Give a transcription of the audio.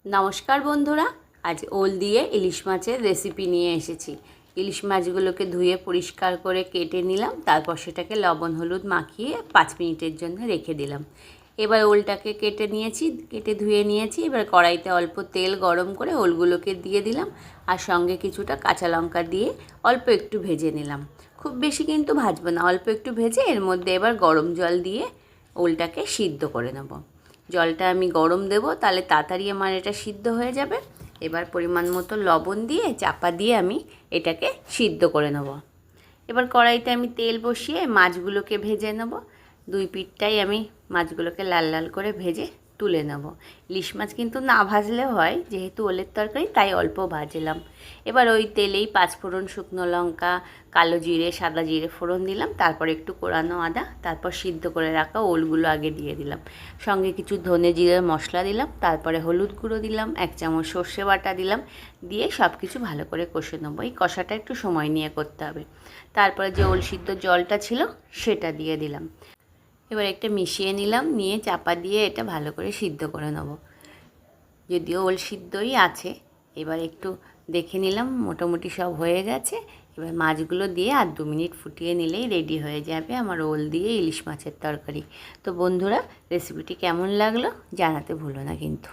নমস্কার বন্ধুরা, আজ ওল দিয়ে ইলিশ মাছের রেসিপি নিয়ে এসেছি। ইলিশ মাছগুলোকে ধুয়ে পরিষ্কার করে কেটে নিলাম, তারপর সেটাকে লবণ হলুদ মাখিয়ে 5 মিনিটের জন্য রেখে দিলাম। এবার ওলটাকে কেটে ধুয়ে নিয়েছি। এবার কড়াইতে অল্প তেল গরম করে ওলগুলোকে দিয়ে দিলাম, আর সঙ্গে কিছুটা কাঁচা লঙ্কা দিয়ে অল্প একটু ভেজে নিলাম। খুব বেশি কিন্তু ভাজবো না, অল্প একটু ভেজে এর মধ্যে এবার গরম জল দিয়ে ওলটাকে সিদ্ধ করে নেব। জলটা আমি গরম দেব, তাহলে তাড়াতাড়ি আমার এটা সিদ্ধ হয়ে যাবে। এবার পরিমাণ মতো লবণ দিয়ে চাপা দিয়ে আমি এটাকে সিদ্ধ করে নেব। এবার কড়াইতে আমি তেল বসিয়ে মাছগুলোকে ভেজে নেব। দুই পিঠটাই আমি মাছগুলোকে লাল লাল করে ভেজে তুলে নেব। ইলিশ মাছ কিন্তু না ভাজলেও হয়, যেহেতু ওলের তরকারি তাই অল্প ভাজলাম। এবার ওই তেলেই 5 ফোড়ন, শুকনো লঙ্কা, কালো জিরে, সাদা জিরে ফোড়ন দিলাম, তারপর একটু কোরানো আদা, তারপর সিদ্ধ করে রাখা ওলগুলো আগে দিয়ে দিলাম। সঙ্গে কিছু ধনে জিরের মশলা দিলাম, তারপরে হলুদ গুঁড়ো দিলাম, 1 চামচ সর্ষে বাটা দিলাম, দিয়ে সব কিছু ভালো করে কষে নেবো। এই কষাটা একটু সময় নিয়ে করতে হবে। তারপরে যে ওল সিদ্ধ জলটা ছিল সেটা দিয়ে দিলাম। এবার একটা মিশিয়ে নিলাম, নিয়ে চাপা দিয়ে এটা ভালো করে সিদ্ধ করে নেব। যদিও ওল সিদ্ধই আছে, এবার একটু দেখে নিলাম মোটামুটি সব হয়ে গেছে। এবার মাছগুলো দিয়ে আর 2 মিনিট ফুটিয়ে নিলেই রেডি হয়ে যাবে আমার ওল দিয়ে ইলিশ মাছের তরকারি। তো বন্ধুরা, রেসিপিটি কেমন লাগলো জানাতে ভুলো না কিন্তু।